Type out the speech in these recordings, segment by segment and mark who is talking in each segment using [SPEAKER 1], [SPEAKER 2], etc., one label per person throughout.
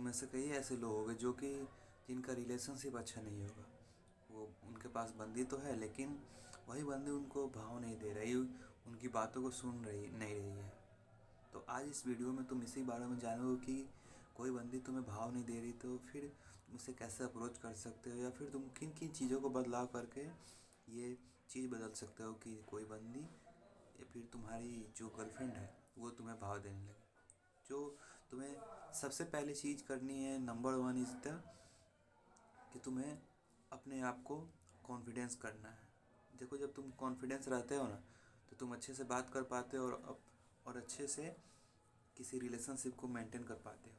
[SPEAKER 1] में से कई ऐसे लोग होंगे जो कि जिनका रिलेशनशिप अच्छा नहीं होगा। वो उनके पास बंदी तो है, लेकिन वही बंदी उनको भाव नहीं दे रही, उनकी बातों को सुन रही नहीं रही है। तो आज इस वीडियो में तुम इसी बारे में जानोगे कि कोई बंदी तुम्हें भाव नहीं दे रही तो फिर उसे कैसे अप्रोच कर सकते हो, या फिर तुम किन किन चीज़ों को बदलाव करके ये चीज़ बदल सकते हो कि कोई बंदी या फिर तुम्हारी जो गर्लफ्रेंड है वो तुम्हें भाव देने लगे। जो तुम्हें सबसे पहली चीज़ करनी है, नंबर वन इज़ द कि तुम्हें अपने आप को कॉन्फिडेंस करना है। देखो, जब तुम कॉन्फिडेंस रहते हो ना तो तुम अच्छे से बात कर पाते हो और अच्छे से किसी रिलेशनशिप को मेंटेन कर पाते हो।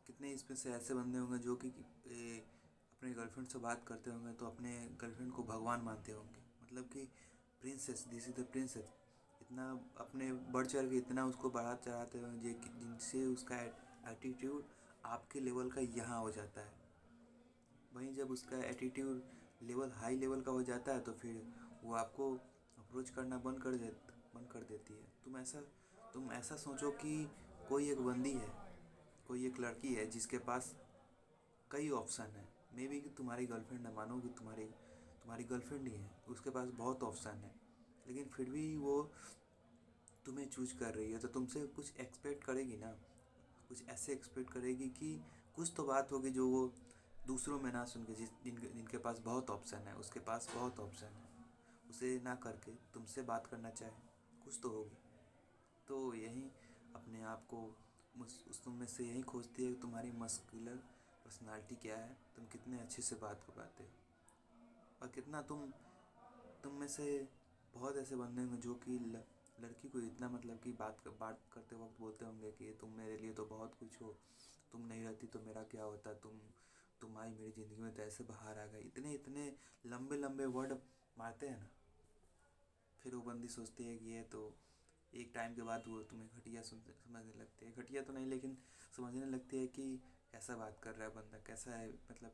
[SPEAKER 1] कितने इसमें से ऐसे बंदे होंगे जो कि अपने गर्लफ्रेंड से बात करते होंगे तो अपने गर्लफ्रेंड को भगवान मानते होंगे, मतलब कि princess, this is the princess. इतना अपने बढ़ चढ़ के इतना उसको बढ़ा चढ़ाते होंगे जिनसे उसका एटीट्यूड आपके लेवल का यहाँ हो जाता है। वहीं जब उसका एटीट्यूड लेवल हाई लेवल का हो जाता है तो फिर वो आपको अप्रोच करना बंद कर देती है। तुम ऐसा सोचो कि कोई एक बंदी है, कोई एक लड़की है जिसके पास कई ऑप्शन है। मे बी कि तुम्हारी गर्लफ्रेंड है, मानो कि तुम्हारी गर्लफ्रेंड ही है, उसके पास बहुत ऑप्शन है, लेकिन फिर भी वो तुम्हें चूज कर रही है तो तुमसे कुछ एक्सपेक्ट करेगी ना। कुछ ऐसे एक्सपेक्ट करेगी कि कुछ तो बात होगी जो वो दूसरों में ना सुन के, जिनके पास बहुत ऑप्शन है, उसके पास बहुत ऑप्शन है, उसे ना करके तुमसे बात करना चाहे, कुछ तो होगी। तो यही अपने आप को उस तुम में से यही खोजती है कि तुम्हारी मस्कुलर पर्सनालिटी क्या है, तुम कितने अच्छे से बात कर पाते हो, और कितना तुम में से बहुत ऐसे बंदे होंगे जो कि लड़की को इतना, मतलब कि बात करते वक्त बोलते होंगे कि तुम मेरे लिए तो बहुत कुछ हो, तुम नहीं रहती तो मेरा क्या होता, तुम आई मेरी ज़िंदगी में तो ऐसे बाहर आ गए, इतने इतने लंबे लंबे वर्ड मारते हैं ना। फिर वो बंदी सोचती है कि ये तो एक टाइम के बाद वो तुम्हें घटिया समझने लगती है, घटिया तो नहीं लेकिन समझने लगती है कि कैसा बात कर रहा है बंदा, कैसा है, मतलब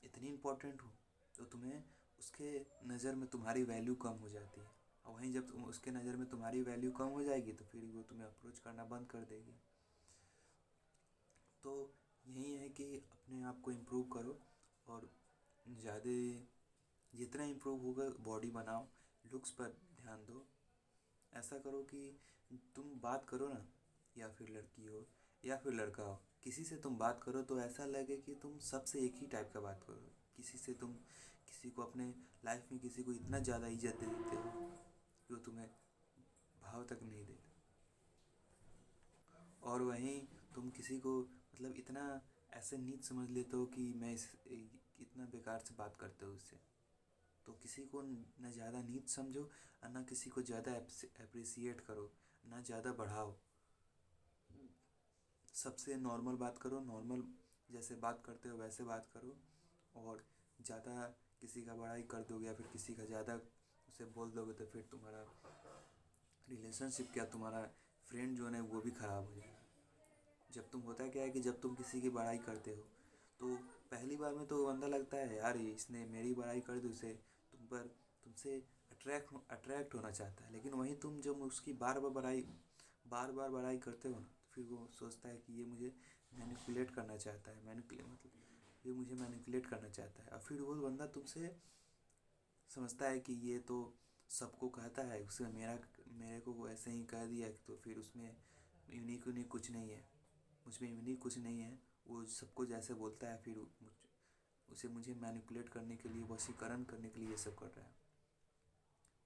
[SPEAKER 1] इतनी इम्पोर्टेंट हो तो तुम्हें उसके नज़र में तुम्हारी वैल्यू कम हो जाती है। और वहीं जब तुम उसके नज़र में तुम्हारी वैल्यू कम हो जाएगी तो फिर वो तुम्हें अप्रोच करना बंद कर देगी। तो यही है कि अपने आप को इम्प्रूव करो, और ज़्यादा जितना इम्प्रूव होगा बॉडी बनाओ, लुक्स पर ध्यान दो। ऐसा करो कि तुम बात करो ना, या फिर लड़की हो या फिर लड़का हो, किसी से तुम बात करो तो ऐसा लगे कि तुम सबसे एक ही टाइप का बात करो। किसी को अपने लाइफ में किसी को इतना ज़्यादा इज्जत दे देते हो जो तुम्हें भाव तक नहीं देते, और वहीं तुम किसी को, मतलब इतना ऐसे नीच समझ लेते हो कि इतना बेकार से बात करते हो उससे। तो किसी को ना ज़्यादा नीच समझो और ना किसी को ज़्यादा अप्रिसिएट करो, ना ज़्यादा बढ़ाओ। सबसे नॉर्मल बात करो, नॉर्मल जैसे बात करते हो वैसे बात करो। और ज़्यादा किसी का बड़ाई कर दोगे या फिर किसी का ज़्यादा उसे बोल दोगे तो फिर तुम्हारा रिलेशनशिप क्या, तुम्हारा फ्रेंड जो है वो भी ख़राब हो जाएगा। जब तुम होता क्या है कि जब तुम किसी की बड़ाई करते हो तो पहली बार में तो बंदा लगता है यार इसने मेरी बड़ाई कर दी, उसे तुमसे अट्रैक्ट होना चाहता है। लेकिन वहीं तुम जब उसकी बार बार बड़ाई करते हो ना तो फिर वो सोचता है कि ये मुझे मैनिपुलेट करना चाहता है, मैनिपुलेट मतलब ये मुझे मैनिपुलेट करना चाहता है। और फिर वो बंदा तुमसे समझता है कि ये तो सबको कहता है, उसे मेरे को वो ऐसे ही कह दिया, तो फिर उसमें यूनिक कुछ नहीं है, मुझमें यूनिक कुछ नहीं है। वो सबको जैसे बोलता है फिर उसे मुझे मैनिपुलेट करने के लिए, वशीकरण करने के लिए ये सब कर रहा है।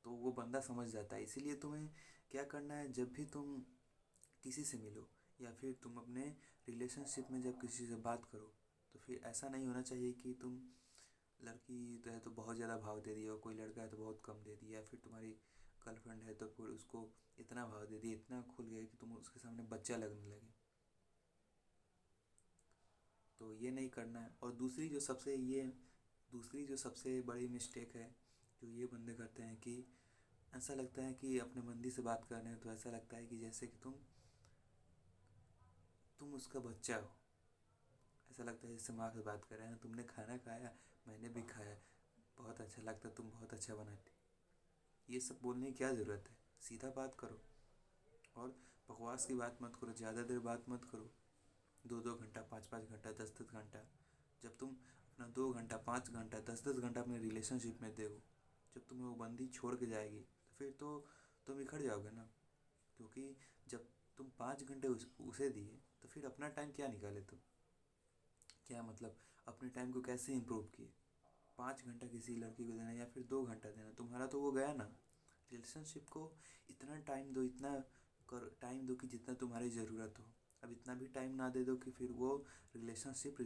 [SPEAKER 1] तो वो बंदा समझ जाता है। इसीलिए तुम्हें क्या करना है, जब भी तुम किसी से मिलो या फिर तुम अपने रिलेशनशिप में जब किसी से बात करो तो फिर ऐसा नहीं होना चाहिए कि तुम लड़की तो है तो बहुत ज़्यादा भाव दे दिया, और कोई लड़का है तो बहुत कम दे दिया, या फिर तुम्हारी गर्लफ्रेंड है तो फिर उसको इतना भाव दे दिया, इतना खुल गया कि तुम उसके सामने बच्चा लगने लगे। तो ये नहीं करना है। और दूसरी जो सबसे बड़ी मिस्टेक है जो ये बंदे करते हैं कि ऐसा लगता है कि अपने बंदी से बात कर रहे हैं तो ऐसा लगता है कि जैसे कि तुम उसका बच्चा हो। ऐसा लगता है जैसे माँ से बात कर रहे हैं, तुमने खाना खाया, मैंने भी खाया, बहुत अच्छा लगता, तुम बहुत अच्छा बनाती। ये सब बोलने की क्या ज़रूरत है, सीधा बात करो। और बकवास की बात मत करो, ज़्यादा देर बात मत करो। 2-2 घंटा, 5-5 घंटा, 10-10 घंटा, जब तुम अपना 2 घंटा, 5 घंटा, 10-10 घंटा अपने रिलेशनशिप में दो, जब तुम्हें वो बंदी छोड़ के जाएगी तो फिर तो तुम बिखर जाओगे ना। क्योंकि जब तुम 5 घंटे उसे दिए तो फिर अपना टाइम क्या निकाले तुम, क्या मतलब अपने टाइम को कैसे इम्प्रूव किए। 5 घंटा किसी लड़की को देना या फिर 2 घंटा देना, तुम्हारा तो वो गया ना। रिलेशनशिप को इतना टाइम दो, इतना टाइम दो कि जितना तुम्हारी ज़रूरत हो। अब इतना भी टाइम ना दे दो कि फिर वो रिलेशनशिप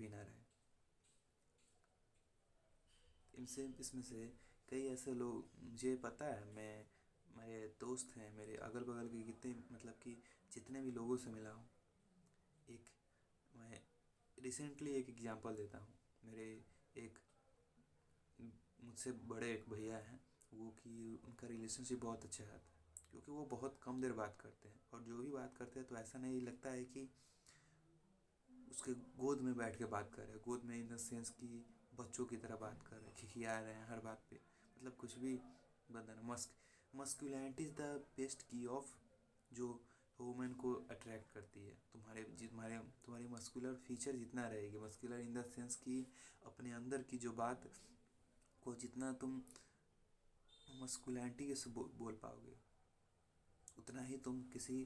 [SPEAKER 1] ही ना रहे। इसमें से कई ऐसे लोग मुझे पता है, मेरे दोस्त हैं, मेरे अगल बगल के कितने मतलब कि जितने भी लोगों से मिला हूँ, एक मैं रिसेंटली एक एग्जांपल देता हूँ। मेरे एक मुझसे बड़े एक भैया हैं, वो कि उनका रिलेशनशिप बहुत अच्छा रहता है, क्योंकि वो बहुत कम देर बात करते हैं, और जो भी बात करते हैं तो ऐसा नहीं लगता है कि उसके गोद में बैठ के बात कर रहे हैं। गोद में इन द सेंस कि बच्चों की तरह बात कर रहे हैं, खिखिया रहे हैं हर बात पे, मतलब कुछ भी बदन मस्कुलिनिटी इज़ द बेस्ट की ऑफ जो वुमेन को अट्रैक्ट करती है। तुम्हारी मस्कुलर फीचर जितना रहेगी, मस्कुलर इन द सेंस कि अपने अंदर की जो बात को जितना तुम मस्कुलिनिटी से बोल पाओगे, उतना ही तुम किसी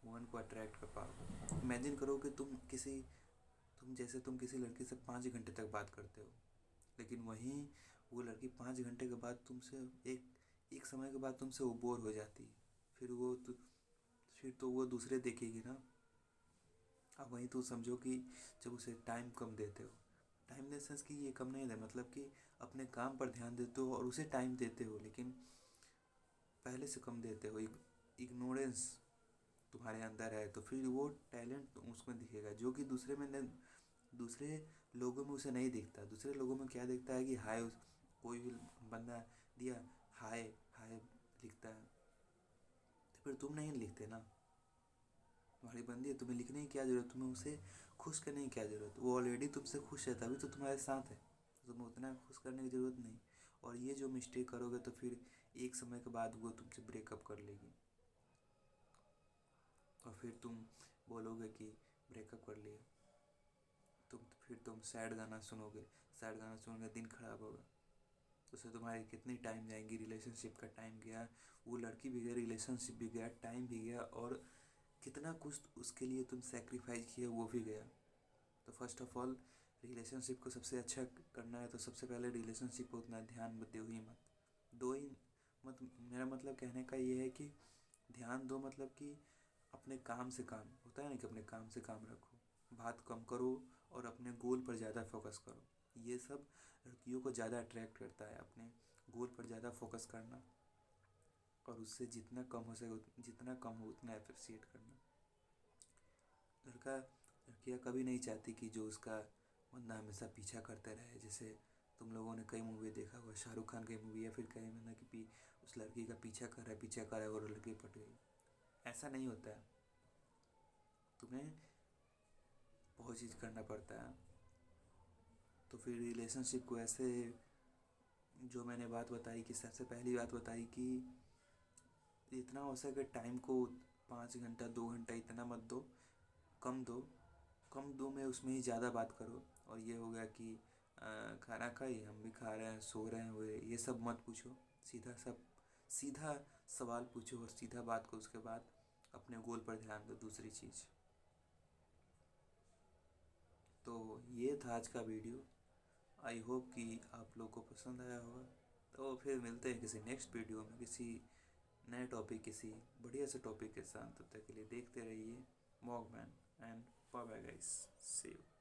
[SPEAKER 1] वुमन को अट्रैक्ट कर पाओगे। इमेजिन करो कि तुम किसी लड़की से 5 घंटे तक बात करते हो, लेकिन वहीं वो लड़की 5 घंटे के बाद तुमसे एक समय के बाद तुमसे वो बोर हो जाती है। फिर तो वो दूसरे देखेगी ना। अब वहीं तो समझो कि जब उसे टाइम कम देते हो, टाइम इन सेंस कि ये कम नहीं है, मतलब कि अपने काम पर ध्यान देते हो और उसे टाइम देते हो, लेकिन पहले से कम देते हो, इग्नोरेंस तुम्हारे अंदर है, तो फिर वो टैलेंट उसमें दिखेगा जो कि दूसरे लोगों में उसे नहीं दिखता। दूसरे लोगों में क्या दिखता है कि हाय, कोई भी बंदा दिया हाय हाय लिखता है, तो फिर तुम नहीं लिखते ना। तुम्हारी बंदी है, तुम्हें लिखने की क्या ज़रूरत, तुम्हें उसे खुश करने की क्या ज़रूरत, वो ऑलरेडी तुमसे खुश है, तभी तो तुम्हारे साथ है, तो तुम्हें उतना खुश करने की ज़रूरत नहीं। और ये जो मिस्टेक करोगे तो फिर एक समय के बाद वो तुमसे ब्रेकअप कर लेगी, और फिर तुम बोलोगे कि ब्रेकअप कर लिया, फिर तुम सैड गाना सुनोगे, दिन खराब होगा। उससे तुम्हारी कितनी टाइम जाएंगी, रिलेशनशिप का टाइम गया, वो लड़की भी गई, रिलेशनशिप भी गया, टाइम भी गया, और कितना कुछ उसके लिए तुम सेक्रीफाइस किया वो भी गया। तो फर्स्ट ऑफ ऑल रिलेशनशिप को सबसे अच्छा करना है तो सबसे पहले रिलेशनशिप को उतना ध्यान दो ही मत। दो ही मत, मेरा मतलब कहने का ये है कि ध्यान दो, मतलब कि अपने काम से काम होता है ना, कि अपने काम से काम रखो, बात कम करो और अपने गोल पर ज़्यादा फोकस करो। ये सब लड़कियों को ज़्यादा अट्रैक्ट करता है, अपने गोल पर ज़्यादा फोकस करना, और उससे जितना कम हो सके जितना कम हो उतना अप्रिशिएट करना। लड़कियाँ कभी नहीं चाहती कि जो उसका बंदा हमेशा पीछा करते रहे। जैसे तुम लोगों ने कई मूवी देखा होगा, शाहरुख खान की मूवी, या फिर कई बंदा कि उस लड़की का पीछा कर रहा है और लड़की पट गई। ऐसा नहीं होता है, तुम्हें बहुत चीज़ करना पड़ता है। तो फिर रिलेशनशिप को ऐसे, जो मैंने बात बताई कि सबसे पहली बात बताई कि जितना हो सके टाइम को 5 घंटा 2 घंटा इतना मत दो, कम दो, कम दो में उसमें ही ज़्यादा बात करो। और ये हो गया कि खाना खाई, हम भी खा रहे हैं, सो रहे हैं, वो ये सब मत पूछो। सीधा सवाल पूछो और सीधा बात करो, उसके बाद अपने गोल पर ध्यान दो, दूसरी चीज़। तो ये था आज का वीडियो। आई होप कि आप लोग को पसंद आया होगा। तो फिर मिलते हैं किसी नेक्स्ट वीडियो में, किसी नए टॉपिक, किसी बढ़िया से टॉपिक के साथ। तब तक के लिए देखते रहिए Walkman, and bye bye guys, see you.